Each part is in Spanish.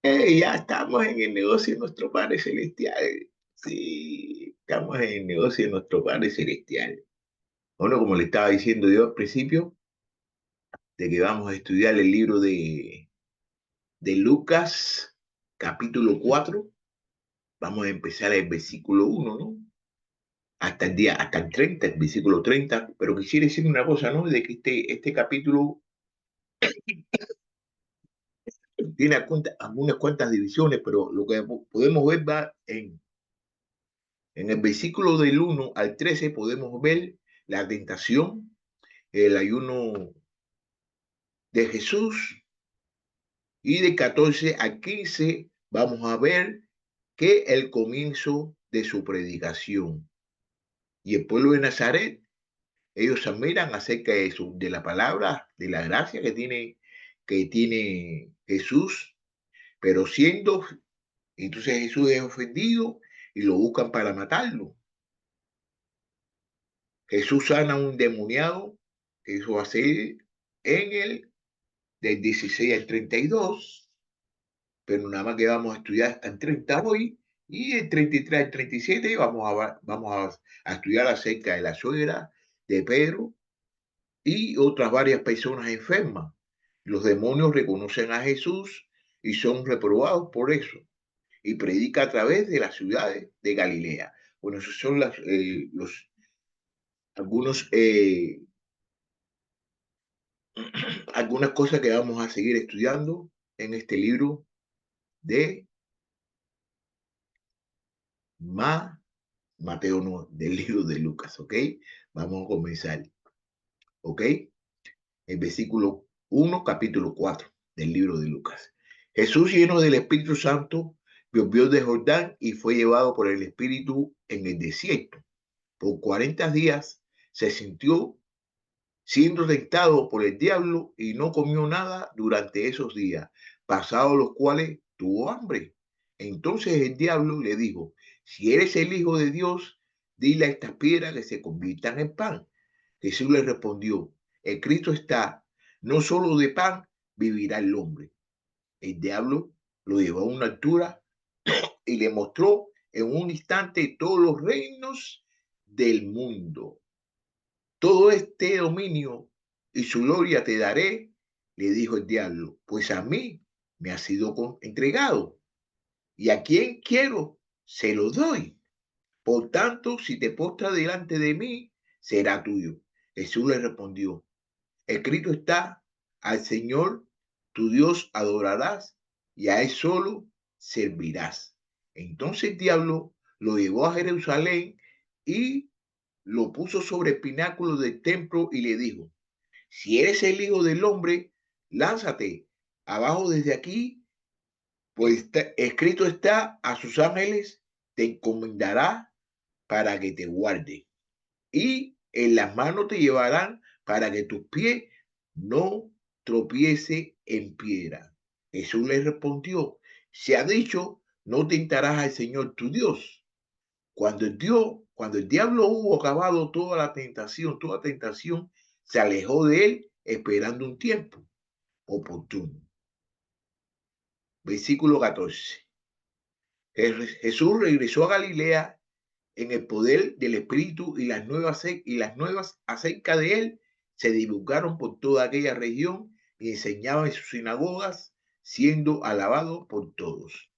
Ya estamos en el negocio de nuestro Padre Celestial. Sí, estamos en el negocio de nuestro Padre Celestial. Bueno, como le estaba diciendo yo al principio, de que vamos a estudiar el libro de Lucas, capítulo 4. Vamos a empezar el versículo 1, ¿no? Hasta el 30, el versículo 30. Pero quisiera decir una cosa, ¿no? De que este capítulo tiene algunas cuantas divisiones, pero lo que podemos ver va en el versículo del 1 al 13 podemos ver la tentación, el ayuno de Jesús, y de 14 a 15 vamos a ver que el comienzo de su predicación. Y el pueblo de Nazaret, ellos admiran acerca de la palabra, de la gracia que tiene Jesús, pero entonces Jesús es ofendido y lo buscan para matarlo. Jesús sana a un endemoniado, que eso va a ser en el del 16 al 32, pero nada más que vamos a estudiar hasta el 30 hoy, y el 33 al 37 vamos a estudiar acerca de la suegra de Pedro y otras varias personas enfermas. Los demonios reconocen a Jesús y son reprobados por eso, y predica a través de las ciudades de Galilea. Bueno, esos son algunos algunas cosas que vamos a seguir estudiando en este libro de Ma, Mateo, no, del libro de Lucas, ¿ok? Vamos a comenzar, ¿ok? El versículo 1, capítulo 4 del libro de Lucas. Jesús, lleno del Espíritu Santo, volvió de Jordán y fue llevado por el Espíritu en el desierto. Por 40 días se sintió siendo tentado por el diablo y no comió nada durante esos días, pasados los cuales tuvo hambre. Entonces el diablo le dijo: si eres el Hijo de Dios, dile a estas piedras que se conviertan en pan. Jesús le respondió: escrito está, no solo de pan vivirá el hombre. El diablo lo llevó a una altura y le mostró en un instante todos los reinos del mundo. Todo este dominio y su gloria te daré, le dijo el diablo, pues a mí me ha sido entregado, y a quien quiero se lo doy. Por tanto, si te postras delante de mí, será tuyo. Jesús le respondió: escrito está, al Señor tu Dios adorarás y a él solo servirás. Entonces el diablo lo llevó a Jerusalén y lo puso sobre el pináculo del templo y le dijo: si eres el Hijo del Hombre, lánzate abajo desde aquí, pues escrito está, a sus ángeles te encomendará para que te guarde, y en las manos te llevarán para que tus pies no tropiece en piedra. Jesús le respondió: se ha dicho, no tentarás al Señor tu Dios. Cuando el diablo hubo acabado toda tentación, se alejó de él esperando un tiempo oportuno. Versículo 14. Jesús regresó a Galilea en el poder del Espíritu, y las nuevas acerca de él se divulgaron por toda aquella región, y enseñaba en sus sinagogas, siendo alabado por todos.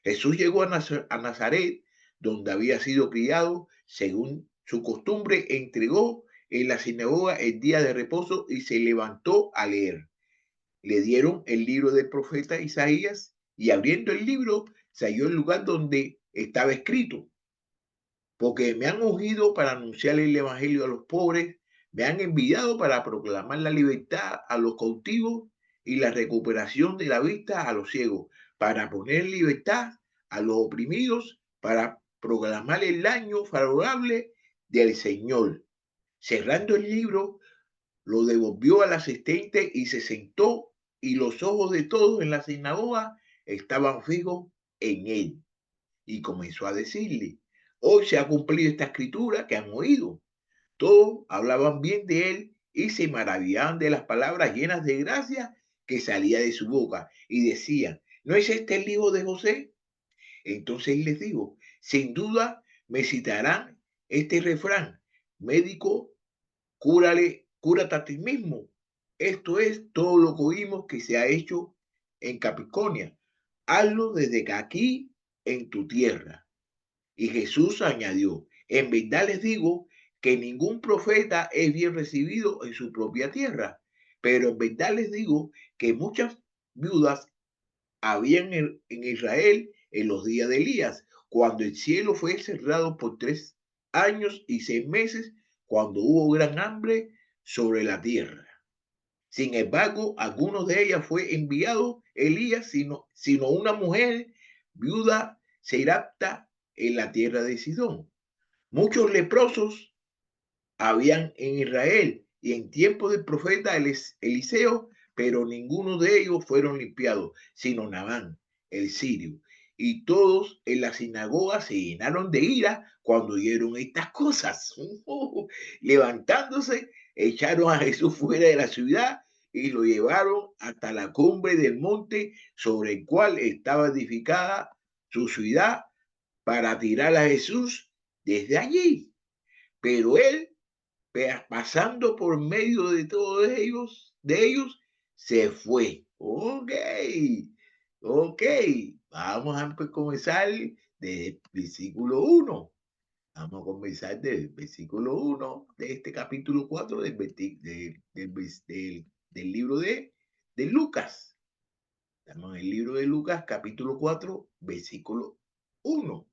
Jesús llegó a Nazaret, donde había sido criado. Según su costumbre, entregó en la sinagoga el día de reposo y se levantó a leer. Le dieron el libro del profeta Isaías, y abriendo el libro se halló el lugar donde estaba escrito: porque me han ungido para anunciar el evangelio a los pobres, me han enviado para proclamar la libertad a los cautivos y la recuperación de la vista a los ciegos, para poner en libertad a los oprimidos, para proclamar el año favorable del Señor. Cerrando el libro, lo devolvió al asistente y se sentó, y los ojos de todos en la sinagoga estaban fijos en él. Y comenzó a decirle: hoy se ha cumplido esta escritura que han oído. Todos hablaban bien de él y se maravillaban de las palabras llenas de gracia que salía de su boca, y decían: ¿No es este el hijo de José? Entonces les digo, sin duda me citarán este refrán, médico, cúrate a ti mismo. Esto es todo lo que oímos que se ha hecho en Capricornia. Hazlo desde que aquí en tu tierra. Y Jesús añadió, en verdad les digo que ningún profeta es bien recibido en su propia tierra, pero en verdad les digo que muchas viudas habían en Israel en los días de Elías, cuando el cielo fue cerrado por 3 años y 6 meses, cuando hubo gran hambre sobre la tierra. Sin embargo, algunos de ellas fue enviado Elías, sino una mujer viuda Serapta en la tierra de Sidón. Muchos leprosos habían en Israel y en tiempo del profeta Eliseo, pero ninguno de ellos fueron limpiados, sino Naamán, el sirio. Y todos en la sinagoga se llenaron de ira cuando oyeron estas cosas. Levantándose, echaron a Jesús fuera de la ciudad y lo llevaron hasta la cumbre del monte sobre el cual estaba edificada su ciudad para tirar a Jesús desde allí. Pero él, pasando por medio de todos ellos, se fue. Ok, ok. Vamos a comenzar desde el versículo 1. Vamos a comenzar del versículo 1 de este capítulo 4 del libro de Lucas. Estamos en el libro de Lucas, capítulo 4, versículo 1.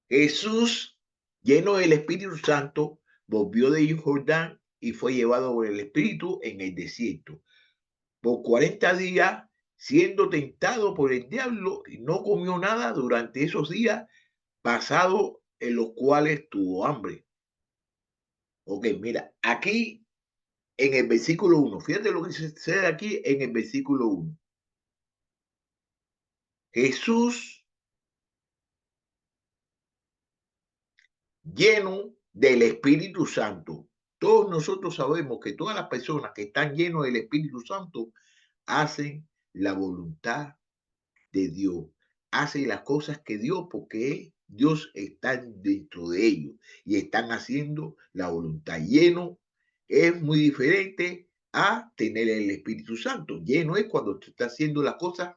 Jesús, lleno del Espíritu Santo, volvió de Jordán y fue llevado por el Espíritu en el desierto. Por 40 días, siendo tentado por el diablo, y no comió nada durante esos días pasados en los cuales tuvo hambre. Ok, mira, aquí en el versículo 1, fíjate lo que sucede aquí en el versículo 1. Jesús, lleno del Espíritu Santo. Todos nosotros sabemos que todas las personas que están llenos del Espíritu Santo hacen la voluntad de Dios, hacen las cosas que Dios, porque Dios está dentro de ellos y están haciendo la voluntad. Lleno es muy diferente a tener el Espíritu Santo. Lleno es cuando tú estás haciendo las cosas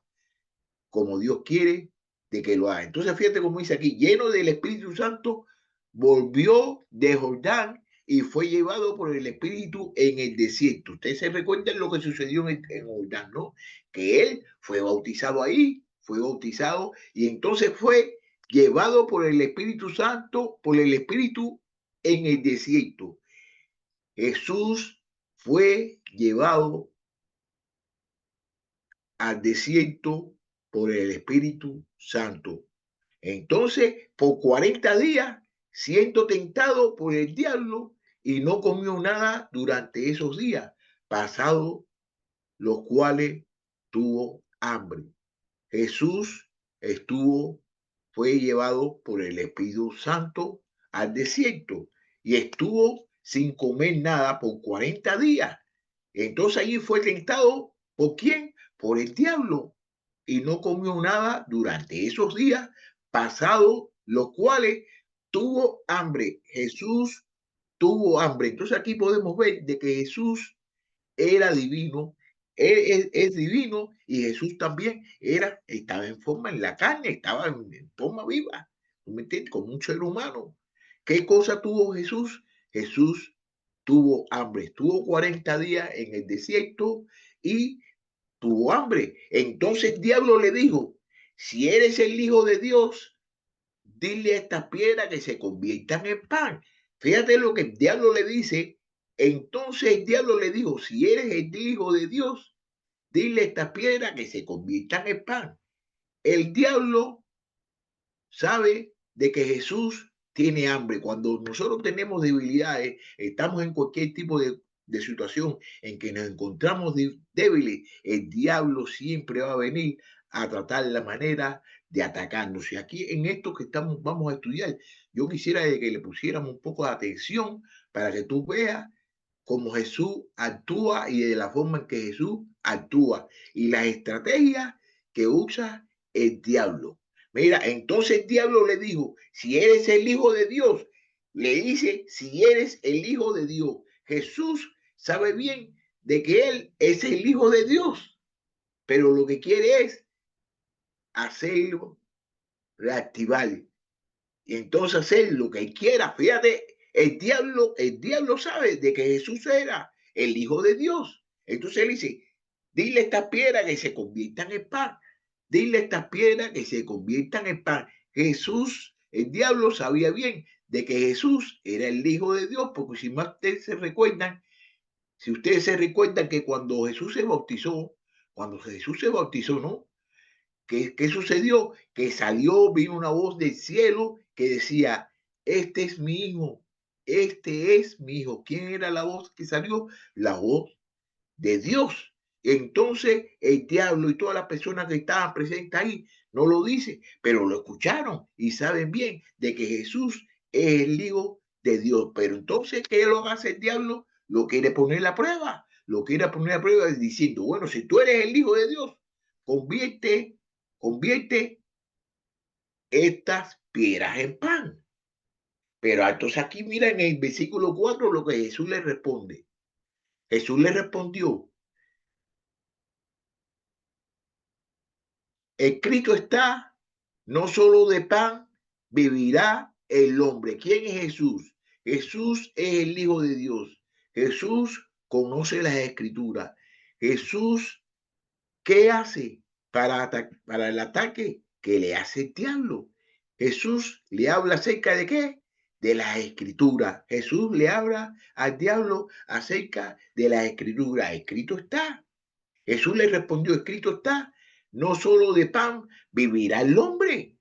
como Dios quiere de que lo haga. Entonces, fíjate cómo dice aquí, lleno del Espíritu Santo, volvió de Jordán y fue llevado por el Espíritu en el desierto. Ustedes se recuerdan lo que sucedió en Jordán, ¿no? Que él fue bautizado ahí, fue bautizado y entonces fue llevado por el Espíritu Santo, por el Espíritu en el desierto. Jesús fue llevado al desierto por el Espíritu Santo. Entonces, por 40 días, siendo tentado por el diablo, y no comió nada durante esos días, pasados los cuales tuvo hambre. Jesús fue llevado por el Espíritu Santo al desierto y estuvo sin comer nada por 40 días. Entonces allí fue tentado, ¿por quién? Por el diablo. Y no comió nada durante esos días, pasados los cuales tuvo hambre. Jesús tuvo hambre. Entonces aquí podemos ver de que Jesús era divino, es divino y Jesús también estaba en forma en la carne, estaba en forma viva, ¿me entiendes? Como un ser humano. ¿Qué cosa tuvo Jesús? Jesús tuvo hambre, estuvo 40 días en el desierto y tuvo hambre. Entonces el diablo le dijo, si eres el Hijo de Dios, dile a estas piedras que se conviertan en pan. Fíjate lo que el diablo le dice. Entonces el diablo le dijo, si eres el Hijo de Dios, dile a estas piedras que se conviertan en pan. El diablo sabe de que Jesús tiene hambre. Cuando nosotros tenemos debilidades, estamos en cualquier tipo de situación en que nos encontramos débiles, el diablo siempre va a venir a tratar la manera de atacarnos. Y aquí en esto que vamos a estudiar, yo quisiera que le pusiéramos un poco de atención para que tú veas cómo Jesús actúa y de la forma en que Jesús actúa y las estrategias que usa el diablo. Mira, entonces el diablo le dijo, si eres el Hijo de Dios, le dice, si eres el Hijo de Dios. Jesús sabe bien de que él es el Hijo de Dios, pero lo que quiere es hacerlo reactivar. Y entonces hacer lo que él quiera. Fíjate, el diablo sabe de que Jesús era el Hijo de Dios. Entonces él dice, dile a estas piedras que se conviertan en pan. Dile a estas piedras que se conviertan en pan. Jesús, el diablo sabía bien de que Jesús era el Hijo de Dios, porque si más ustedes se recuerdan, si ustedes se recuerdan que cuando Jesús se bautizó, ¿no? ¿Qué sucedió? Que salió, vino una voz del cielo que decía, este es mi hijo, este es mi hijo. ¿Quién era la voz que salió? La voz de Dios. Entonces el diablo y todas las personas que estaban presentes ahí no lo dicen, pero lo escucharon y saben bien de que Jesús es el Hijo de Dios. Pero entonces, ¿qué lo hace el diablo? Lo quiere poner a prueba. Lo quiere poner a prueba diciendo, bueno, si tú eres el Hijo de Dios, convierte estas piedras en pan. Pero entonces aquí mira en el versículo 4 lo que Jesús le responde. Jesús le respondió, escrito está, no solo de pan vivirá el hombre. ¿Quién es Jesús? Jesús es el Hijo de Dios. Jesús conoce las escrituras. Jesús, ¿qué hace para el ataque que le hace el diablo? Jesús le habla acerca de qué? De las escrituras. Jesús le habla al diablo acerca de las escrituras. Escrito está. Jesús le respondió, escrito está, no solo de pan vivirá el hombre.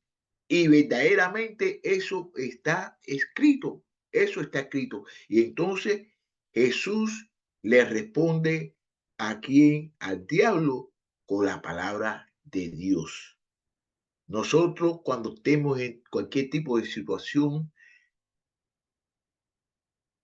Y verdaderamente eso está escrito, eso está escrito. Y entonces Jesús le responde a quién, al diablo, con la palabra de Dios. Nosotros cuando estemos en cualquier tipo de situación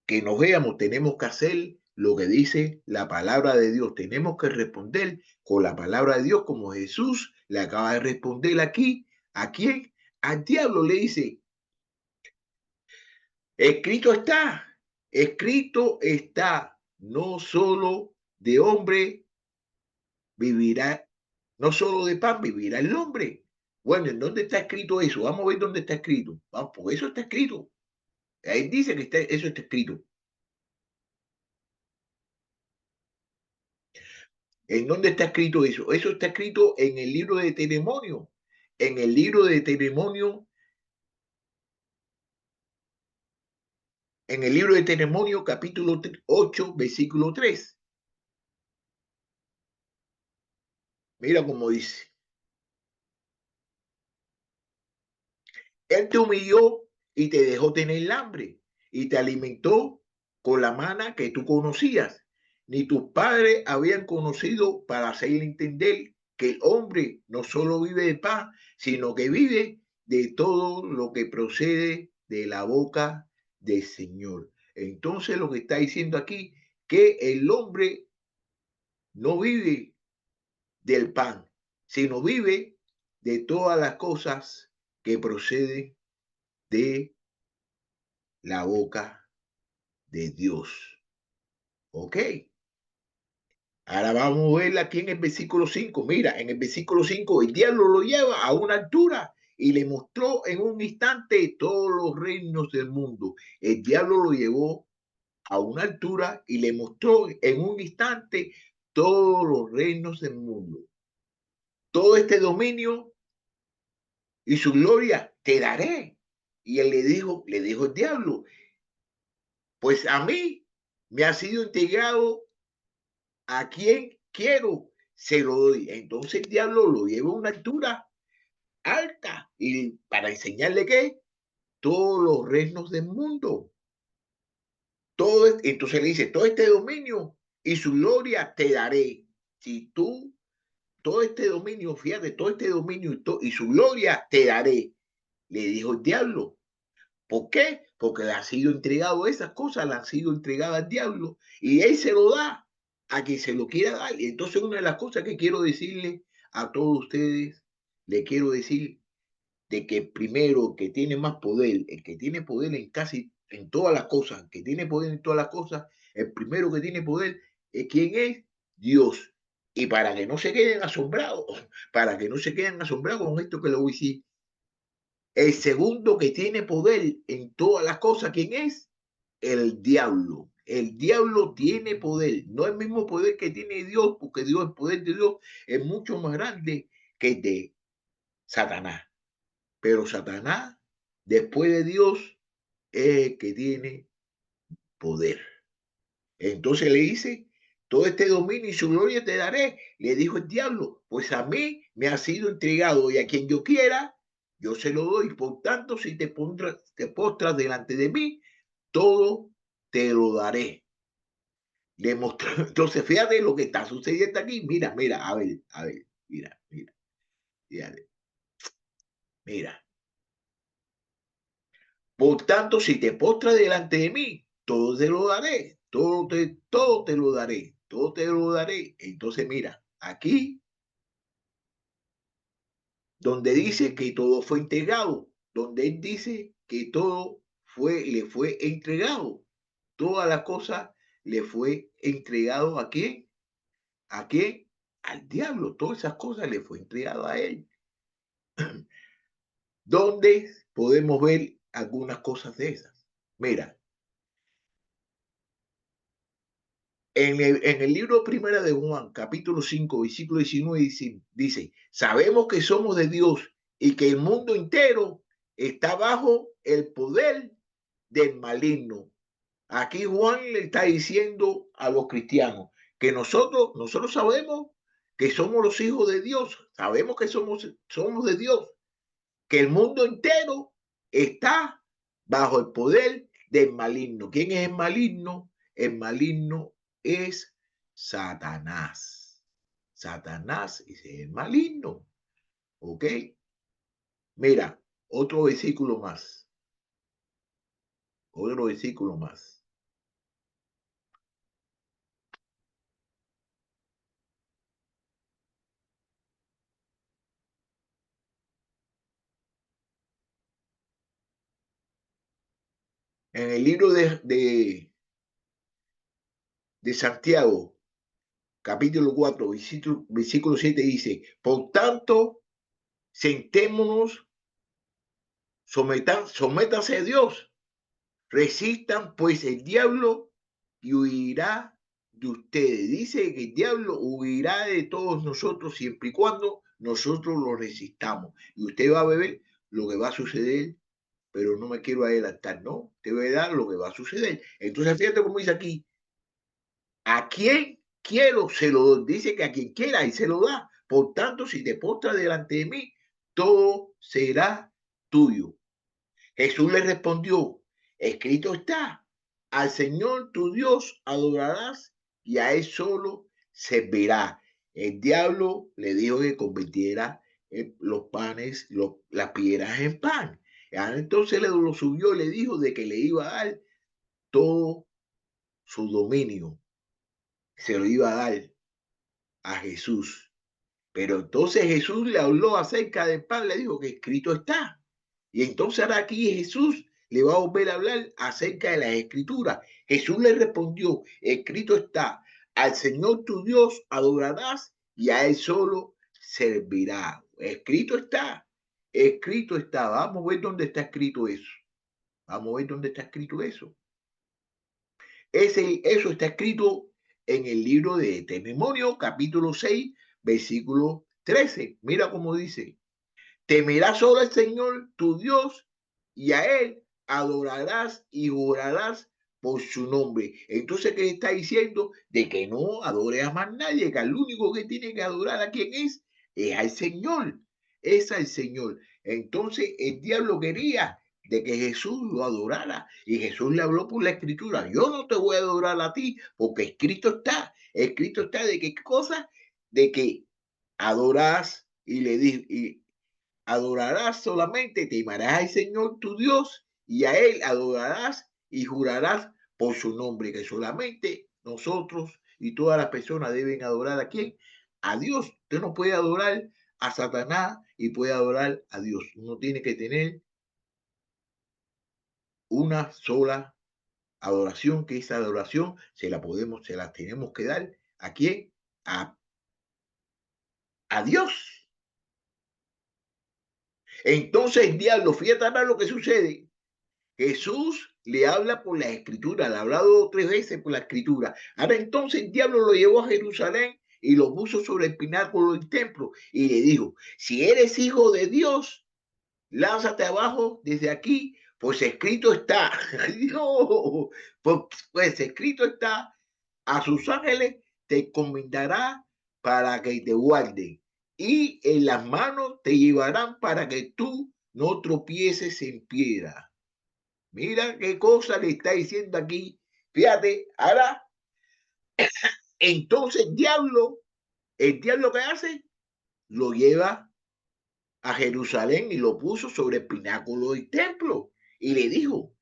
que nos veamos, tenemos que hacer lo que dice la palabra de Dios. Tenemos que responder con la palabra de Dios, como Jesús le acaba de responder aquí. ¿A quién? Al diablo le dice, escrito está, no solo de hombre vivirá, no solo de pan vivirá el hombre. Bueno, ¿en dónde está escrito eso? Vamos a ver dónde está escrito. Vamos, pues eso está escrito. Ahí dice que eso está escrito. ¿En dónde está escrito eso? Eso está escrito en el libro de Testimonio. En el libro de Testimonio, en el libro de Testimonio, capítulo 8, versículo 3. Mira cómo dice. Él te humilló y te dejó tener hambre y te alimentó con la mana que tú conocías. Ni tus padres habían conocido para hacerle entender que el hombre no solo vive de pan, sino que vive de todo lo que procede de la boca del Señor. Entonces lo que está diciendo aquí, que el hombre no vive del pan, sino vive de todas las cosas que proceden de la boca de Dios. ¿Ok? Ahora vamos a ver aquí en el versículo 5. Mira, en el versículo 5 el diablo lo lleva a una altura y le mostró en un instante todos los reinos del mundo. El diablo lo llevó a una altura y le mostró en un instante todos los reinos del mundo. Todo este dominio y su gloria te daré. Y él le dijo el diablo, pues a mí me ha sido entregado a quien quiero, se lo doy. Entonces el diablo lo lleva a una altura alta y para enseñarle que todos los reinos del mundo, entonces le dice, todo este dominio y su gloria te daré. Si tú, todo este dominio, fíjate, todo este dominio y su gloria te daré, le dijo el diablo. ¿Por qué? Porque le ha sido entregado esas cosas, le han sido entregadas al diablo y él se lo da a quien se lo quiera dar. Y entonces una de las cosas que quiero decirle a todos ustedes, le quiero decir de que primero, que tiene más poder, el que tiene poder en casi, en todas las cosas, que tiene poder en todas las cosas, el primero que tiene poder es ¿quién es? Dios. Y para que no se queden asombrados, para que no se queden asombrados con esto que le voy a decir, el segundo que tiene poder en todas las cosas, ¿quién es? El diablo. El diablo tiene poder, no el mismo poder que tiene Dios, porque Dios, el poder de Dios es mucho más grande que el de Satanás. Pero Satanás, después de Dios, es el que tiene poder. Entonces le dice, todo este dominio y su gloria te daré. Le dijo el diablo, pues a mí me ha sido entregado y a quien yo quiera, yo se lo doy. Por tanto, si te postras delante de mí, todo te lo daré. Le mostró, entonces fíjate lo que está sucediendo aquí. Mira, mira, a ver, mira, mira, fíjate, mira. Por tanto, si te postras delante de mí, todo te lo daré, todo te lo daré, todo te lo daré. Entonces, mira, aquí donde dice que todo fue entregado, donde él dice que todo le fue entregado, todas las cosas le fue entregado ¿a quién? ¿A quién? Al diablo, todas esas cosas le fue entregado a él. ¿Dónde podemos ver algunas cosas de esas? Mira, en el libro Primera de Juan, capítulo 5, versículo 19, dice, sabemos que somos de Dios y que el mundo entero está bajo el poder del maligno. Aquí Juan le está diciendo a los cristianos que nosotros sabemos que somos los hijos de Dios, sabemos que somos de Dios, que el mundo entero está bajo el poder del maligno. ¿Quién es el maligno? El maligno es Satanás. Satanás es el maligno. ¿Ok? Mira, otro versículo más. Otro versículo más. En el libro de Santiago, capítulo 4, versículo 7 dice, por tanto, sentémonos, sométanse a Dios, resistan pues el diablo y huirá de ustedes. Dice que el diablo huirá de todos nosotros siempre y cuando nosotros lo resistamos. Y usted va a ver lo que va a suceder, pero no me quiero adelantar, ¿no? Te voy a dar lo que va a suceder. Entonces, fíjate cómo dice aquí, a quien quiero se lo doy. Dice que a quien quiera y se lo da. Por tanto, si te postras delante de mí, todo será tuyo. Jesús le respondió, escrito está, al Señor tu Dios adorarás y a él solo servirá. El diablo le dijo que convirtiera los panes, las piedras en pan. Entonces lo subió y le dijo de que le iba a dar todo su dominio, se lo iba a dar a Jesús. Pero entonces Jesús le habló acerca del pan, le dijo que escrito está. Y entonces ahora aquí Jesús le va a volver a hablar acerca de las escrituras. Jesús le respondió, escrito está, al Señor tu Dios adorarás y a él solo servirá. Escrito está, escrito está. Vamos a ver dónde está escrito eso. Vamos a ver dónde está escrito eso. Eso está escrito en el libro de Deuteronomio, capítulo 6, versículo 13. Mira cómo dice, temerás solo al Señor tu Dios y a Él adorarás y jurarás por su nombre. Entonces, ¿qué está diciendo? De que no adore a más nadie, que al único que tiene que adorar a quien es al Señor. Es al Señor. Entonces, el diablo quería de que Jesús lo adorara. Y Jesús le habló por la escritura. Yo no te voy a adorar a ti, porque escrito está de qué cosa, de que adorás y le di, adorarás solamente, temerás al Señor tu Dios y a Él adorarás y jurarás por su nombre, que solamente nosotros y todas las personas deben adorar a quién, a Dios. Usted no puede adorar a Satanás y puede adorar a Dios. Uno tiene que tener una sola adoración, que esa adoración se la tenemos que dar ¿a quién? A Dios. Entonces el diablo, fíjate ahora lo que sucede. Jesús le habla por la escritura, le ha hablado 3 veces por la escritura. Ahora entonces el diablo lo llevó a Jerusalén y lo puso sobre el pináculo del templo y le dijo, si eres hijo de Dios, lánzate abajo desde aquí, pues escrito está. No, pues escrito está, a sus ángeles te encomendará para que te guarden y en las manos te llevarán para que tú no tropieces en piedra. Mira qué cosa le está diciendo aquí. Fíjate, ahora, entonces el diablo que hace, lo lleva a Jerusalén y lo puso sobre el pináculo del templo y le dijo,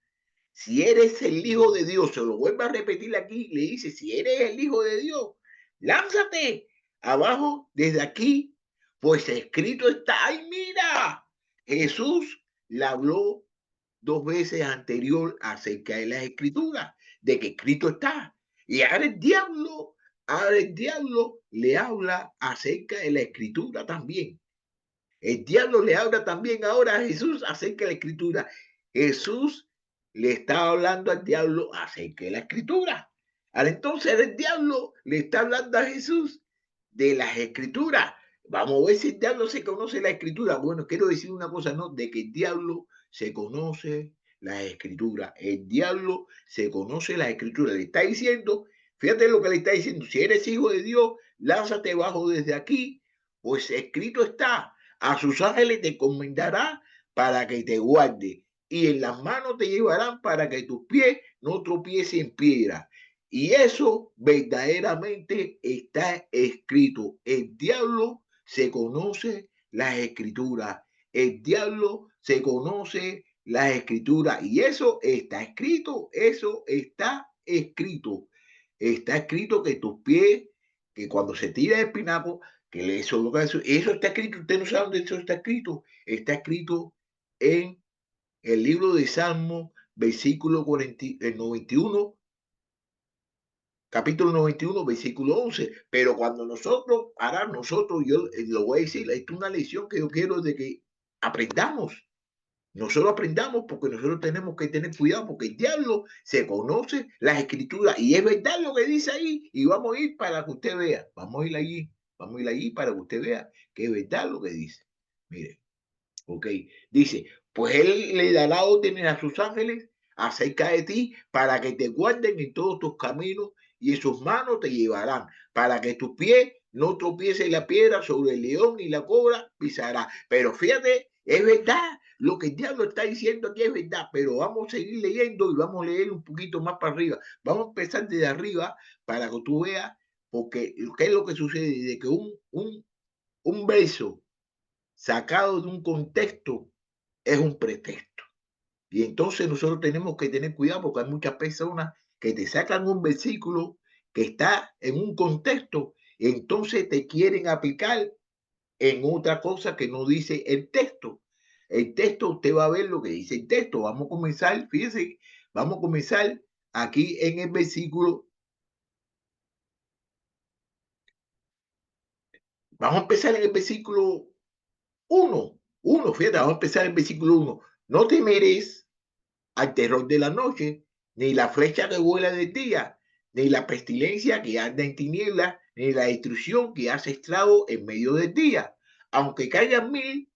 si eres el hijo de Dios, se lo vuelvo a repetir aquí, le dice, si eres el hijo de Dios, lánzate abajo desde aquí, pues escrito está, ay mira, Jesús le habló 2 veces anterior acerca de las escrituras, de que escrito está. Y ahora el diablo le habla acerca de la escritura también. El diablo le habla también ahora a Jesús acerca de la escritura. Jesús le está hablando al diablo acerca de la escritura. Ahora entonces el diablo le está hablando a Jesús de las escrituras. Vamos a ver si el diablo se conoce la escritura. Bueno, quiero decir una cosa, ¿no? De que el diablo se conoce las escrituras. El diablo se conoce las escrituras. Le está diciendo, fíjate lo que le está diciendo, si eres hijo de Dios, lánzate bajo desde aquí, pues escrito está, a sus ángeles te encomendará para que te guarde y en las manos te llevarán para que tus pies no tropiecen en piedra. Y eso verdaderamente está escrito. El diablo se conoce las escrituras. El diablo se conoce las escrituras. Y eso está escrito. Eso está escrito. Está escrito que tus pies, que cuando se tira el pináculo, que eso está escrito. Usted no sabe dónde eso está escrito. Está escrito en el libro de Salmo, versículo 91, capítulo 91, versículo 11. Pero cuando nosotros, yo lo voy a decir, esto es una lección que yo quiero de que aprendamos. Nosotros aprendamos porque nosotros tenemos que tener cuidado porque el diablo se conoce las escrituras y es verdad lo que dice ahí y vamos a ir para que usted vea. Vamos a ir allí para que usted vea que es verdad lo que dice. Mire. Ok, dice, pues él le dará órdenes a sus ángeles acerca de ti para que te guarden en todos tus caminos y en sus manos te llevarán para que tus pies no tropiece la piedra sobre el león y la cobra pisará. Pero fíjate, es verdad, lo que el diablo está diciendo aquí es verdad, pero vamos a seguir leyendo y vamos a leer un poquito más para arriba. Vamos a empezar desde arriba para que tú veas, porque ¿qué es lo que sucede? De que un verso sacado de un contexto es un pretexto. Y entonces nosotros tenemos que tener cuidado porque hay muchas personas que te sacan un versículo que está en un contexto y entonces te quieren aplicar en otra cosa que no dice el texto. El texto, usted va a ver lo que dice el texto. Vamos a comenzar, fíjese, vamos a comenzar aquí en el versículo. Vamos a empezar en el versículo 1, fíjate, vamos a empezar en el versículo 1. No temeréis al terror de la noche, ni la flecha que vuela de día, ni la pestilencia que anda en tinieblas, ni la destrucción que hace estrago en medio del día. Aunque caigan 1000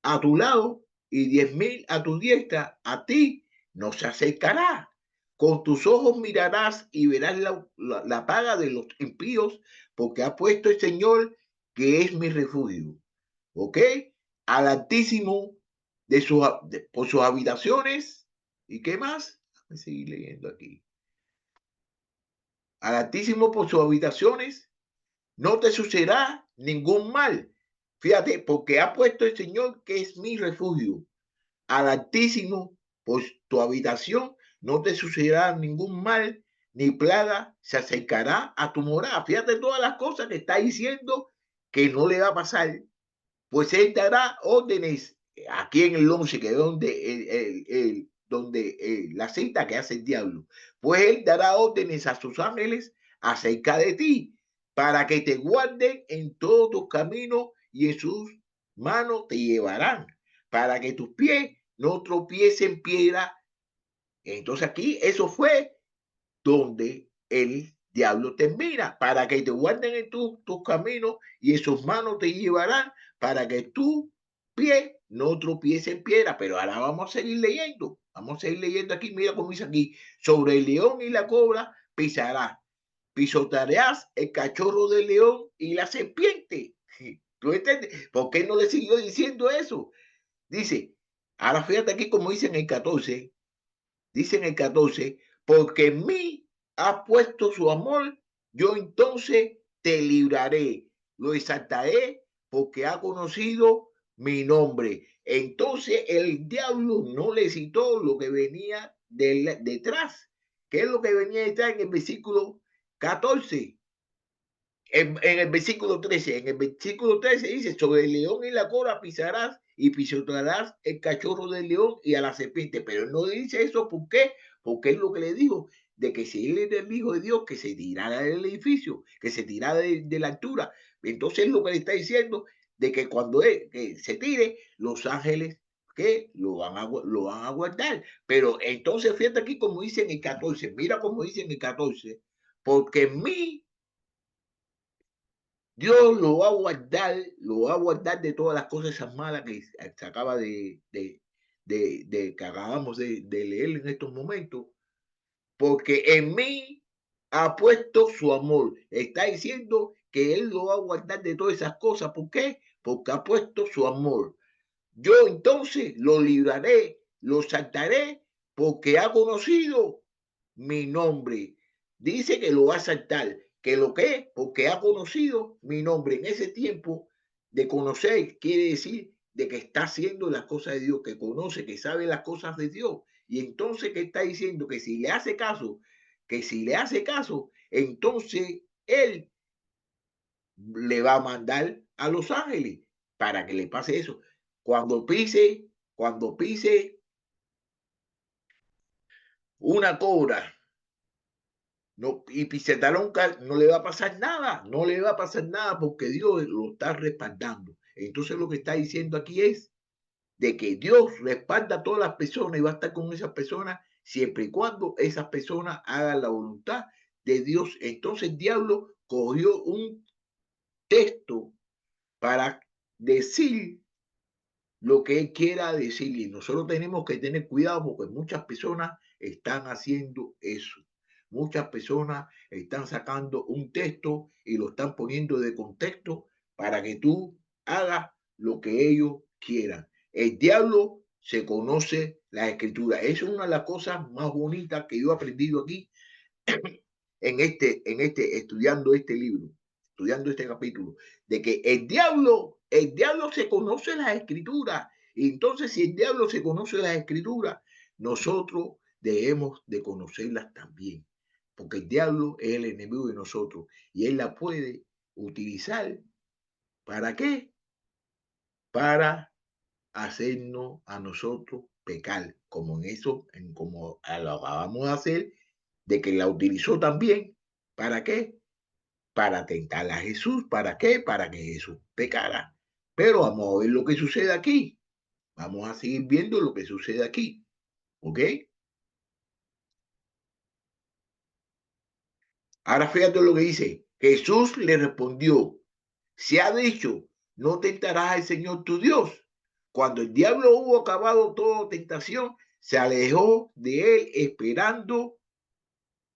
a tu lado y 10.000 a tu diestra, a ti no se acercará. Con tus ojos mirarás y verás la paga de los impíos, porque ha puesto el Señor que es mi refugio. ¿Ok? Al Altísimo por sus habitaciones. ¿Y qué más? Voy a seguir leyendo aquí. Al Altísimo por sus habitaciones no te sucederá ningún mal. Fíjate, porque ha puesto el Señor que es mi refugio. Al Altísimo por tu habitación no te sucederá ningún mal, ni plaga se acercará a tu morada. Fíjate todas las cosas que está diciendo que no le va a pasar. Pues él dará órdenes aquí en el 11, que es donde la cita que hace el diablo. Pues él dará órdenes a sus ángeles acerca de ti, para que te guarden en todos tus caminos, y en sus manos te llevarán, para que tus pies no tropiecen en piedra. Entonces aquí eso fue donde el diablo termina, para que te guarden en tus caminos, y en sus manos te llevarán, para que tu pie no tropiece en piedra. Pero ahora vamos a seguir leyendo. Vamos a seguir leyendo aquí. Mira cómo dice aquí: sobre el león y la cobra pisarás, pisotearás el cachorro del león y la serpiente. ¿Tú entiendes? ¿Por qué no le siguió diciendo eso? Dice, ahora fíjate aquí como dice en el 14, dice en el 14, porque en mí ha puesto su amor, yo entonces te libraré, lo exaltaré, porque ha conocido mi nombre. Entonces el diablo no le citó lo que venía detrás. ¿Qué es lo que venía detrás en el versículo 14? En el versículo 13, en el versículo 13 dice: sobre el león y la cobra pisarás, y pisotearás el cachorro del león y a la serpiente. Pero él no dice eso, ¿por qué? Porque es lo que le dijo, de que si él era el hijo de Dios, que se tirara del edificio, que se tirara de la altura. Entonces es lo que le está diciendo, de que cuando él que se tire, los ángeles que lo van a guardar. Pero entonces fíjate aquí como dice en el 14, mira como dice en el 14, porque en mí Dios lo va a guardar de todas las cosas esas malas que se acaba que acabamos de leer en estos momentos, porque en mí ha puesto su amor. Está diciendo que Él lo va a guardar de todas esas cosas. ¿Por qué? Porque ha puesto su amor. Yo entonces lo libraré, lo saltaré, porque ha conocido mi nombre. Dice que lo va a saltar, que lo que es, porque ha conocido mi nombre. En ese tiempo de conocer, quiere decir de que está haciendo las cosas de Dios, que conoce, que sabe las cosas de Dios. Y entonces, ¿qué está diciendo? Que si le hace caso, entonces Él le va a mandar a los ángeles para que le pase eso. Cuando pise una cobra, no, y pisetalonca, no le va a pasar nada, no le va a pasar nada, porque Dios lo está respaldando. Entonces lo que está diciendo aquí es de que Dios respalda a todas las personas y va a estar con esas personas siempre y cuando esas personas hagan la voluntad de Dios. Entonces el diablo cogió un texto para decir lo que él quiera decir, y nosotros tenemos que tener cuidado, porque muchas personas están haciendo eso. Muchas personas están sacando un texto y lo están poniendo de contexto para que tú hagas lo que ellos quieran. El diablo se conoce la escritura. Eso es una de las cosas más bonitas que yo he aprendido aquí estudiando este libro, estudiando este capítulo, de que el diablo se conoce las escrituras. Y entonces, si el diablo se conoce las escrituras, nosotros debemos de conocerlas también, porque el diablo es el enemigo de nosotros y él la puede utilizar. ¿Para qué? Para hacernos a nosotros pecar, como en eso, como lo acabamos de hacer, de que la utilizó también. ¿Para qué? Para tentar a Jesús. ¿Para qué? Para que Jesús pecara. Pero vamos a ver lo que sucede aquí. Vamos a seguir viendo lo que sucede aquí. ¿Ok? Ahora fíjate lo que dice. Jesús le respondió: se ha dicho, no tentarás al Señor tu Dios. Cuando el diablo hubo acabado toda tentación, se alejó de él esperando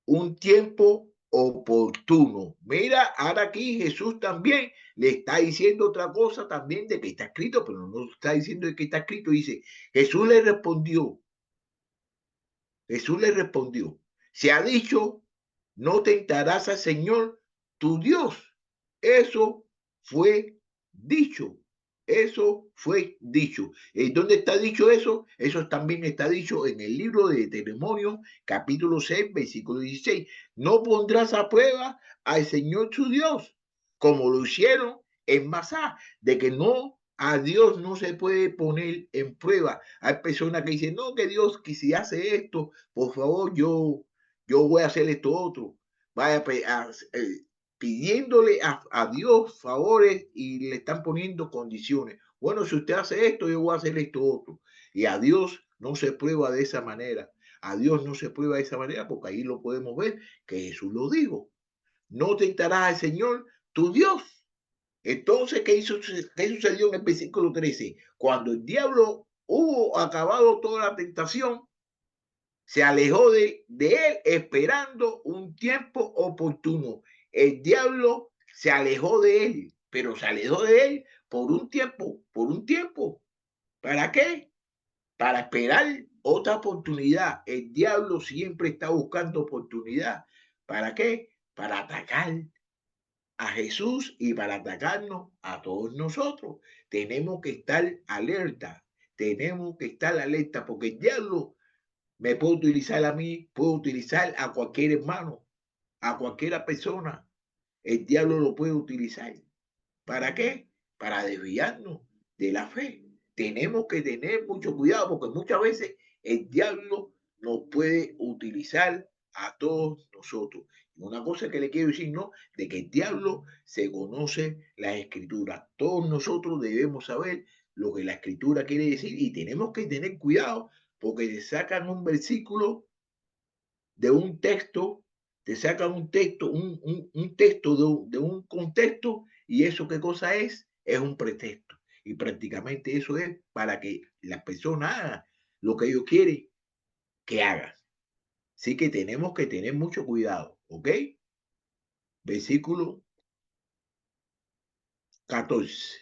un tiempo oportuno. Mira, ahora aquí Jesús también le está diciendo otra cosa también de que está escrito, pero no está diciendo de que está escrito. Dice, Jesús le respondió, se ha dicho, no tentarás al Señor tu Dios. Eso fue dicho. eso fue dicho. ¿Dónde está dicho eso? Eso también está dicho en el libro de Deuteronomio, capítulo 6, versículo 16. No pondrás a prueba al Señor tu Dios, como lo hicieron en Masá, de que no, a Dios no se puede poner en prueba. Hay personas que dicen, no, que Dios, que si hace esto, por favor, yo voy a hacer esto otro. Vaya pidiéndole a Dios favores y le están poniendo condiciones. Bueno, si usted hace esto, yo voy a hacer esto otro. Y a Dios no se prueba de esa manera. A Dios no se prueba de esa manera porque ahí lo podemos ver que Jesús lo dijo. No tentarás al Señor tu Dios. Entonces, ¿qué sucedió en el versículo 13? Cuando el diablo hubo acabado toda la tentación, se alejó de él esperando un tiempo oportuno. El diablo se alejó de él, pero se alejó de él por un tiempo, por un tiempo. ¿Para qué? Para esperar otra oportunidad. El diablo siempre está buscando oportunidad. ¿Para qué? Para atacar a Jesús y para atacarnos a todos nosotros. Tenemos que estar alerta, tenemos que estar alerta porque el diablo me puede utilizar a mí, puede utilizar a cualquier hermano, a cualquier persona. El diablo lo puede utilizar. ¿Para qué? Para desviarnos de la fe. Tenemos que tener mucho cuidado porque muchas veces el diablo nos puede utilizar a todos nosotros. Y una cosa que le quiero decir, ¿no? De que el diablo se conoce la escritura. Todos nosotros debemos saber lo que la escritura quiere decir y tenemos que tener cuidado porque te sacan un versículo de un texto, te sacan un texto, un texto de un contexto, y eso qué cosa es un pretexto. Y prácticamente eso es para que las personas hagan lo que ellos quieren que hagan. Así que tenemos que tener mucho cuidado, ¿ok? Versículo 14.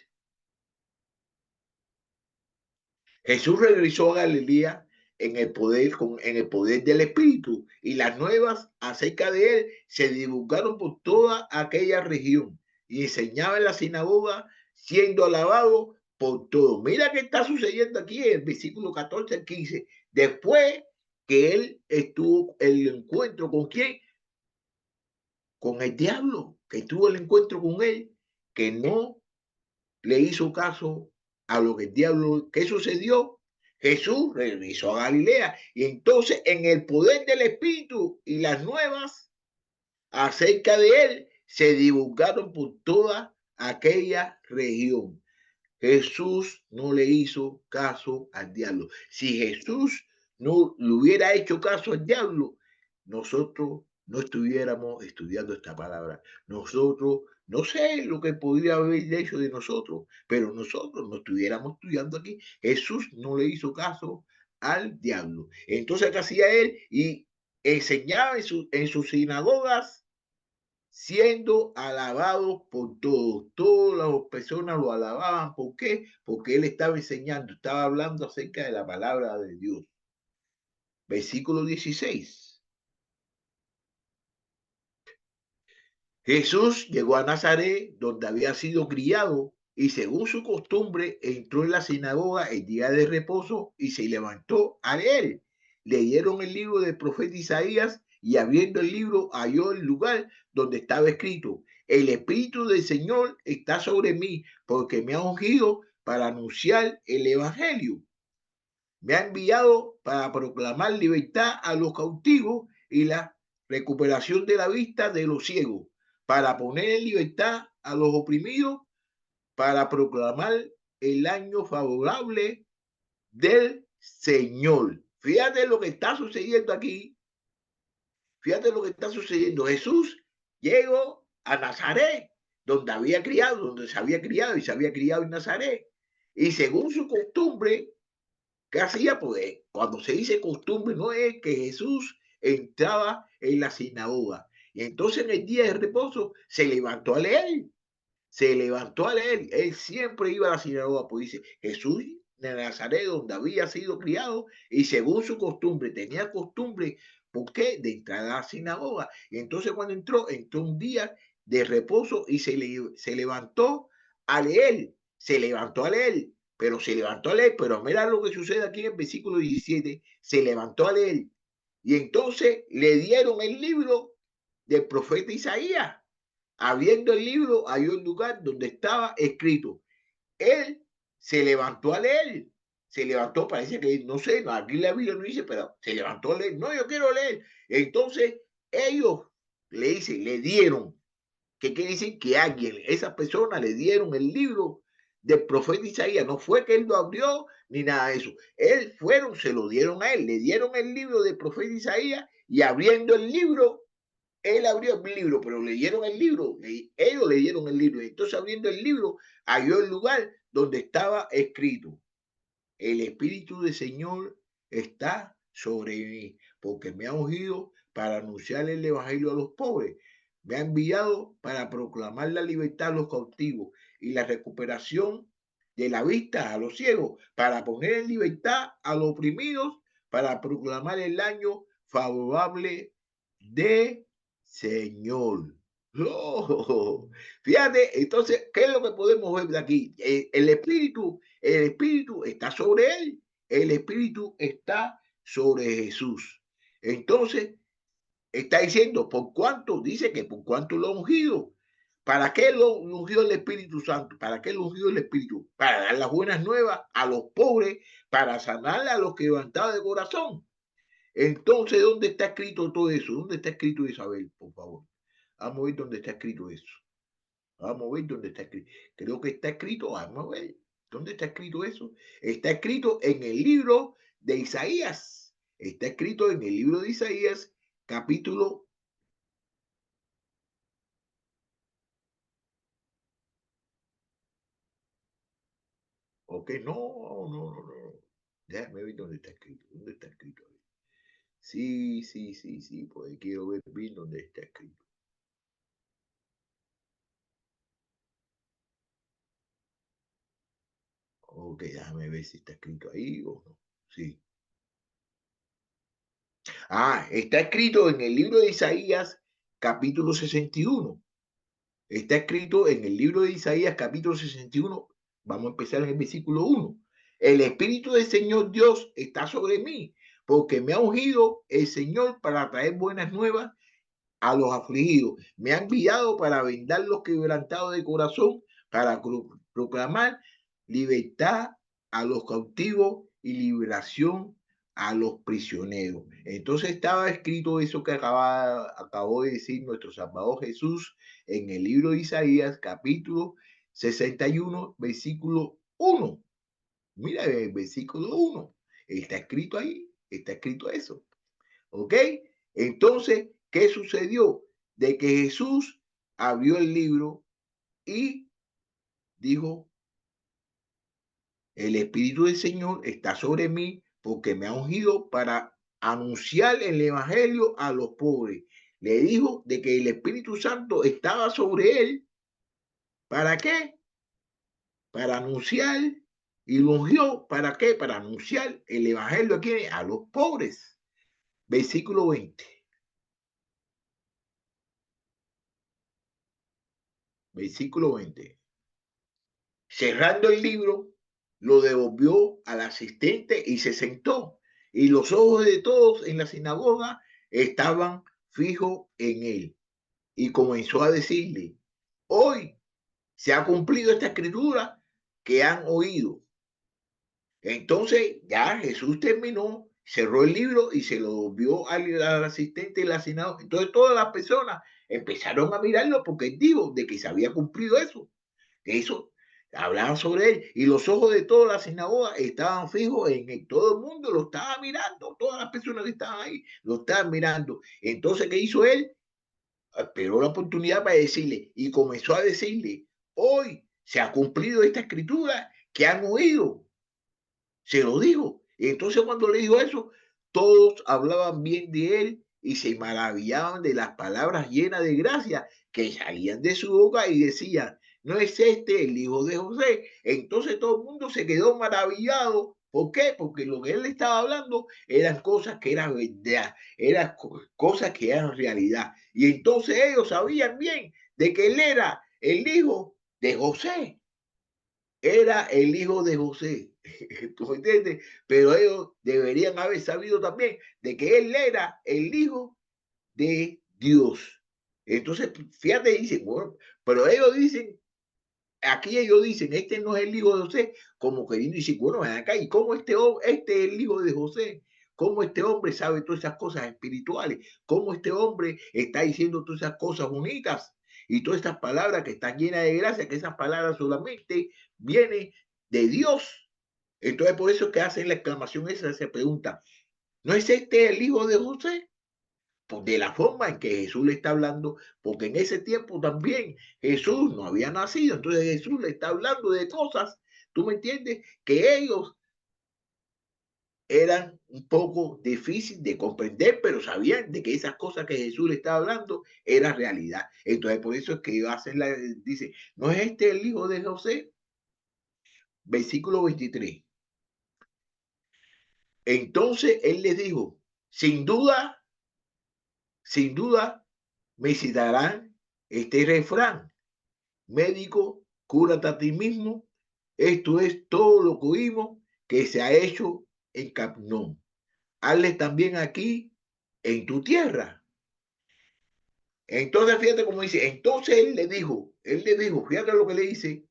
Jesús regresó a Galilea en el poder del Espíritu, y las nuevas acerca de él se divulgaron por toda aquella región, y enseñaba en la sinagoga, siendo alabado por todos. Mira qué está sucediendo aquí en el versículo 14 al 15. Después que él estuvo el encuentro con quién, con el diablo, que tuvo el encuentro con él, que no le hizo caso a lo que el diablo, ¿qué sucedió? Jesús regresó a Galilea y entonces en el poder del Espíritu y las nuevas acerca de él se divulgaron por toda aquella región. Jesús no le hizo caso al diablo. Si Jesús no le hubiera hecho caso al diablo, nosotros no estuviéramos estudiando esta palabra. Nosotros, no sé lo que podría haber hecho de nosotros, pero nosotros no estuviéramos estudiando aquí. Jesús no le hizo caso al diablo. Entonces, ¿qué hacía él? Y enseñaba en sus sinagogas siendo alabado por todos. Todas las personas lo alababan. ¿Por qué? Porque él estaba enseñando, estaba hablando acerca de la palabra de Dios. Versículo 16. Jesús llegó a Nazaret, donde había sido criado, y según su costumbre entró en la sinagoga el día de reposo y se levantó a leer. Leyeron el libro del profeta Isaías y abriendo el libro halló el lugar donde estaba escrito: el Espíritu del Señor está sobre mí porque me ha ungido para anunciar el Evangelio. Me ha enviado para proclamar libertad a los cautivos y la recuperación de la vista de los ciegos, para poner en libertad a los oprimidos, para proclamar el año favorable del Señor. Fíjate lo que está sucediendo aquí. Fíjate lo que está sucediendo. Jesús llegó a Nazaret, donde había criado, donde se había criado y se había criado en Nazaret. Y según su costumbre, ¿qué hacía? Pues cuando se dice costumbre, no es que Jesús entraba en la sinagoga. Y entonces en el día de reposo se levantó a leer. Se levantó a leer. Él siempre iba a la sinagoga, pues dice Jesús de Nazaret, donde había sido criado, y según su costumbre, tenía costumbre, ¿por qué? De entrar a la sinagoga. Y entonces cuando entró un día de reposo y se levantó a leer. se levantó a leer, pero mira lo que sucede aquí en el versículo 17, se levantó a leer y entonces le dieron el libro del profeta Isaías. Abriendo el libro, halló el lugar donde estaba escrito. Él se levantó a leer, se levantó, parece que, no sé, aquí la Biblia no dice, pero se levantó a leer, no, yo quiero leer. Entonces, ellos le dieron, ¿qué quiere decir? Que alguien, esa persona le dieron el libro del profeta Isaías, no fue que él lo abrió ni nada de eso, él fueron, se lo dieron a él, le dieron el libro del profeta Isaías y abriendo el libro, él abrió el libro, pero leyeron el libro, ellos leyeron el libro, entonces abriendo el libro, halló el lugar donde estaba escrito, el Espíritu del Señor está sobre mí, porque me ha ungido para anunciar el Evangelio a los pobres, me ha enviado para proclamar la libertad a los cautivos y la recuperación de la vista a los ciegos, para poner en libertad a los oprimidos, para proclamar el año favorable de Señor. Oh, fíjate, entonces, ¿qué es lo que podemos ver de aquí? El Espíritu está sobre él, el Espíritu está sobre Jesús. Entonces, está diciendo, ¿por cuánto? Dice que por cuánto lo ha ungido. ¿Para qué lo ungió el Espíritu Santo? ¿Para qué lo ungió el Espíritu? Para dar las buenas nuevas a los pobres, para sanar a los quebrantados de corazón. Entonces, ¿dónde está escrito todo eso? ¿Dónde está escrito Isabel, por favor? Vamos a ver dónde está escrito eso. Vamos a ver dónde está escrito. Creo que está escrito, vamos a ver. ¿Dónde está escrito eso? Está escrito en el libro de Isaías. Está escrito en el libro de Isaías, capítulo. Ok, no, no, no, no. Déjame ver dónde está escrito. ¿Dónde está escrito? Sí, sí, sí, sí, pues quiero ver bien dónde está escrito. Ok, déjame ver si está escrito ahí o no. Sí. Ah, está escrito en el libro de Isaías, capítulo 61. Está escrito en el libro de Isaías, capítulo 61. Vamos a empezar en el versículo 1. El Espíritu del Señor Dios está sobre mí, porque me ha ungido el Señor para traer buenas nuevas a los afligidos. Me ha enviado para vendar los quebrantados de corazón, para proclamar libertad a los cautivos y liberación a los prisioneros. Entonces estaba escrito eso que acabó de decir nuestro Salvador Jesús en el libro de Isaías, capítulo 61, versículo 1. Mira el versículo 1. Está escrito ahí, está escrito eso. ¿Ok? Entonces, ¿qué sucedió? De que Jesús abrió el libro y dijo, el Espíritu del Señor está sobre mí porque me ha ungido para anunciar el Evangelio a los pobres. Le dijo de que el Espíritu Santo estaba sobre él. ¿Para qué? Para anunciar y lo ungió. ¿Para qué? Para anunciar el Evangelio a los pobres. Versículo 20. Versículo 20. Cerrando el libro, lo devolvió al asistente y se sentó. Y los ojos de todos en la sinagoga estaban fijos en él. Y comenzó a decirle, hoy se ha cumplido esta escritura que han oído. Entonces ya Jesús terminó, cerró el libro y se lo devolvió al asistente de la sinagoga. Entonces todas las personas empezaron a mirarlo porque él dijo de que se había cumplido eso. Eso hablaban sobre él y los ojos de toda la sinagoga estaban fijos en él. Todo el mundo lo estaba mirando, todas las personas que estaban ahí lo estaban mirando. Entonces, ¿qué hizo él? Esperó la oportunidad para decirle y comenzó a decirle, hoy se ha cumplido esta escritura que han oído. Se lo dijo. Y entonces cuando le dijo eso, todos hablaban bien de él y se maravillaban de las palabras llenas de gracia que salían de su boca y decían, ¿no es este el hijo de José? Entonces todo el mundo se quedó maravillado. ¿Por qué? Porque lo que él estaba hablando eran cosas que eran verdad, eran cosas que eran realidad. Y entonces ellos sabían bien de que él era el hijo de José. era el hijo de José. ¿Tú me entiendes? Pero ellos deberían haber sabido también de que él era el hijo de Dios. Entonces, fíjate, dicen, bueno, pero ellos dicen, aquí ellos dicen, este no es el hijo de José, como queriendo decir, bueno, ven acá, ¿y cómo este es el hijo de José? ¿Cómo este hombre sabe todas esas cosas espirituales? ¿Cómo este hombre está diciendo todas esas cosas bonitas? Y todas estas palabras que están llenas de gracia, que esas palabras solamente vienen de Dios. Entonces, por eso es que hacen la exclamación esa, se pregunta, ¿no es este el hijo de José? Pues de la forma en que Jesús le está hablando, porque en ese tiempo también Jesús no había nacido, entonces Jesús le está hablando de cosas, ¿tú me entiendes? Que ellos eran un poco difícil de comprender, pero sabían de que esas cosas que Jesús le estaba hablando eran realidad. Entonces por eso es que ellos hacen dice, ¿no es este el hijo de José? Versículo 23. Entonces él les dijo, sin duda, me citarán este refrán: médico, cúrate a ti mismo. Esto es todo lo que oímos que se ha hecho en Capernaum. Hazle también aquí en tu tierra. Entonces, fíjate cómo dice, entonces él le dijo, fíjate lo que le dice,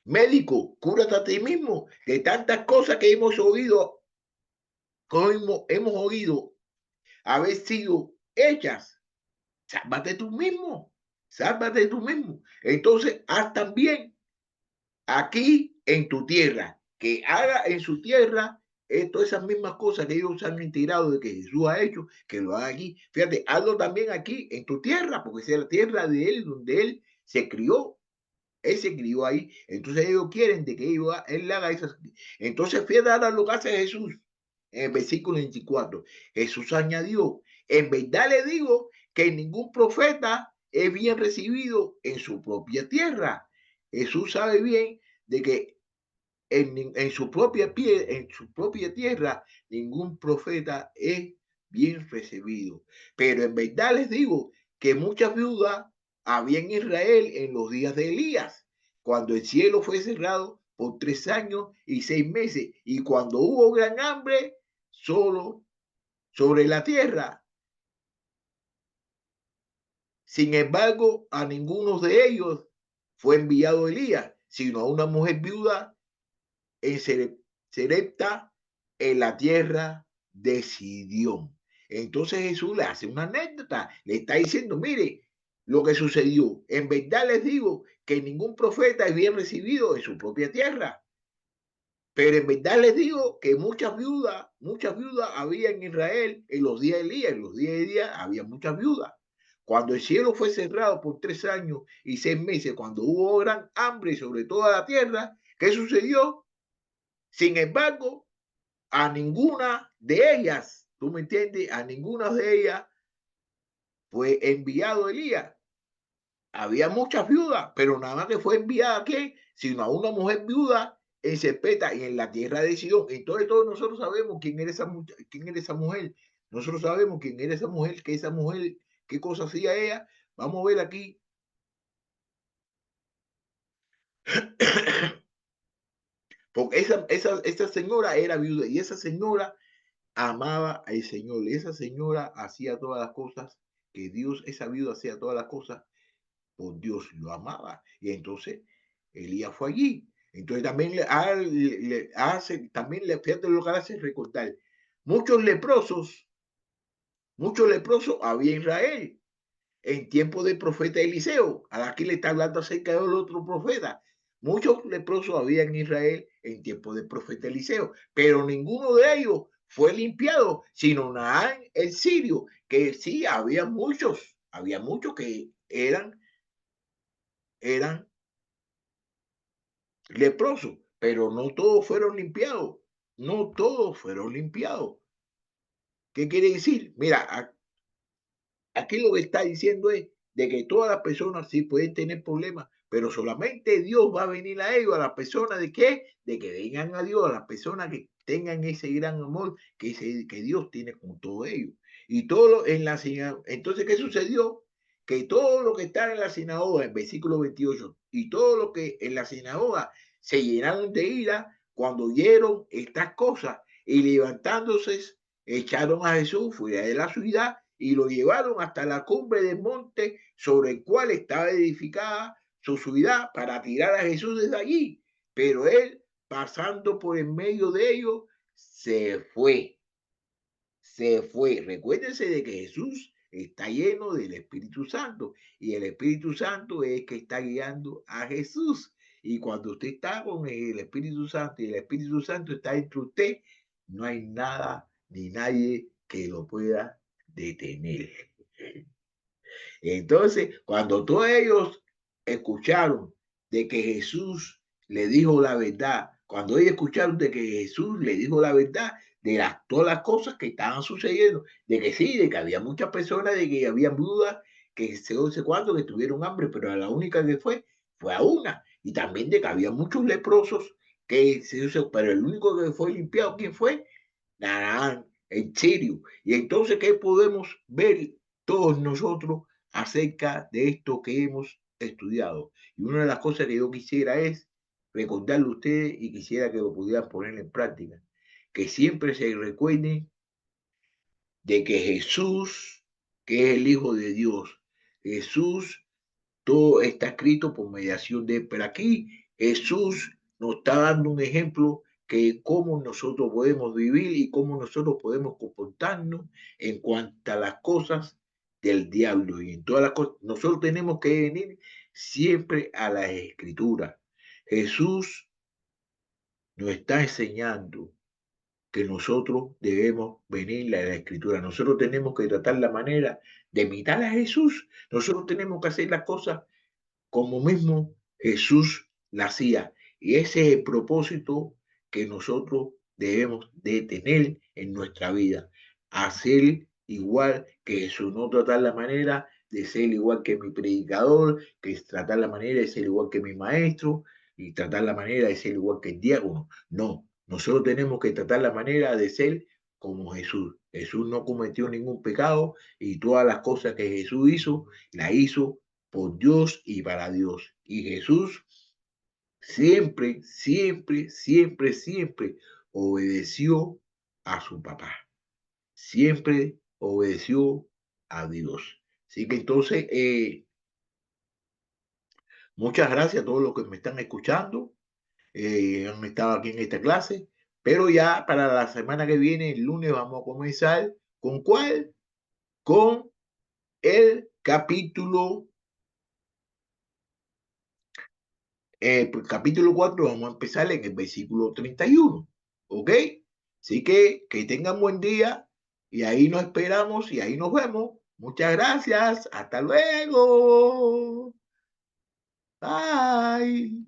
médico, cúrate a ti mismo, de tantas cosas que hemos oído haber sido hechas. Sálvate tú mismo, sálvate tú mismo. Entonces, haz también aquí en tu tierra, que haga en su tierra todas esas mismas cosas que ellos han integrado de que Jesús ha hecho, que lo haga aquí. Fíjate, hazlo también aquí en tu tierra, porque es la tierra de él, donde él se crió. Él se crió ahí. Entonces ellos quieren de que él haga esas. Entonces fíjate ahora lo que hace Jesús en el versículo 24. Jesús añadió, en verdad le digo que ningún profeta es bien recibido en su propia tierra. Jesús sabe bien de que en su en su propia tierra, ningún profeta es bien recibido. Pero en verdad les digo que muchas viudas había en Israel en los días de Elías, cuando el cielo fue cerrado por 3 años y 6 meses, y cuando hubo gran hambre solo sobre la tierra. Sin embargo, a ninguno de ellos fue enviado Elías, sino a una mujer viuda en Serepta, en la tierra de Sidión. Entonces Jesús le hace una anécdota, le está diciendo, mire lo que sucedió. En verdad les digo que ningún profeta es bien recibido en su propia tierra. Pero en verdad les digo que muchas viudas había en Israel en los días de Elías, en los días de Elías había muchas viudas. Cuando el cielo fue cerrado por 3 años y 6 meses, cuando hubo gran hambre sobre toda la tierra, ¿qué sucedió? Sin embargo, a ninguna de ellas, ¿tú me entiendes? A ninguna de ellas fue enviado Elías. Había muchas viudas, pero nada más que fue enviada a quién, sino a una mujer viuda en Cepeta y en la tierra de Sidón. Entonces todos nosotros sabemos quién era esa mujer. Nosotros sabemos quién era esa mujer, qué cosa hacía ella. Vamos a ver aquí. Porque esa señora era viuda y esa señora amaba al Señor. Esa señora hacía todas las cosas que Dios, esa viuda hacía todas las cosas por Dios, lo amaba. Y entonces Elías fue allí. Entonces también le hace, también le fíjate lo que hace recordar. Muchos leprosos, muchos leprosos había en Israel en tiempo del profeta Eliseo. Aquí le está hablando acerca del otro profeta. Muchos leprosos había en Israel en tiempo del profeta Eliseo, pero ninguno de ellos fue limpiado, sino Naán el sirio, que sí, había muchos que eran leprosos, pero no todos fueron limpiados, no todos fueron limpiados. ¿Qué quiere decir? Mira, aquí lo que está diciendo es de que todas las personas sí pueden tener problemas, pero solamente Dios va a venir a ellos, a las personas de qué, de que vengan a Dios, a las personas que tengan ese gran amor que Dios tiene con todos ellos. Y todo en la entonces, ¿qué sucedió? que todo lo que está en la sinagoga, en versículo 28, y todo lo que en la sinagoga se llenaron de ira cuando oyeron estas cosas, y levantándose echaron a Jesús fuera de la ciudad y lo llevaron hasta la cumbre del monte sobre el cual estaba edificada su ciudad para tirar a Jesús desde allí. Pero él, pasando por en medio de ellos, se fue. Se fue. Recuérdense de que Jesús está lleno del Espíritu Santo y el Espíritu Santo es que está guiando a Jesús. Y cuando usted está con el Espíritu Santo y el Espíritu Santo está entre usted, no hay nada ni nadie que lo pueda detener. Entonces, cuando todos ellos escucharon de que Jesús le dijo la verdad, cuando ellos escucharon de que Jesús le dijo la verdad de todas las cosas que estaban sucediendo, de que sí, de que había muchas personas, de que había dudas, que no sé cuándo, que tuvieron hambre, pero a la única que fue a una. Y también de que había muchos leprosos, pero el único que fue limpiado, ¿quién fue? Naán, en serio. Y entonces, ¿qué podemos ver todos nosotros acerca de esto que hemos estudiado? Y una de las cosas que yo quisiera es recordarle a ustedes y quisiera que lo pudieran poner en práctica, que siempre se recuerden de que Jesús, que es el Hijo de Dios, Jesús, todo está escrito por mediación de él. Pero aquí Jesús nos está dando un ejemplo que cómo nosotros podemos vivir y cómo nosotros podemos comportarnos en cuanto a las cosas del diablo y en todas las cosas. Nosotros tenemos que venir siempre a las escrituras. Jesús nos está enseñando que nosotros debemos venir a la escritura. Nosotros tenemos que tratar la manera de imitar a Jesús. Nosotros tenemos que hacer las cosas como mismo Jesús la hacía. Y ese es el propósito que nosotros debemos de tener en nuestra vida. Hacer igual que Jesús, no tratar la manera de ser igual que mi predicador, que es tratar la manera de ser igual que mi maestro y tratar la manera de ser igual que el diácono. No, nosotros tenemos que tratar la manera de ser como Jesús. Jesús no cometió ningún pecado y todas las cosas que Jesús hizo, las hizo por Dios y para Dios. Y Jesús siempre, siempre, siempre, siempre obedeció a su papá. Siempre obedeció a Dios. Así que entonces, muchas gracias a todos los que me están escuchando. Han estado aquí en esta clase. Pero ya para la semana que viene, el lunes, vamos a comenzar. ¿Con cuál? Con el capítulo capítulo 4 vamos a empezar en el versículo 31. ¿Ok? Así que tengan buen día y ahí nos esperamos y ahí nos vemos. Muchas gracias. Hasta luego. Bye.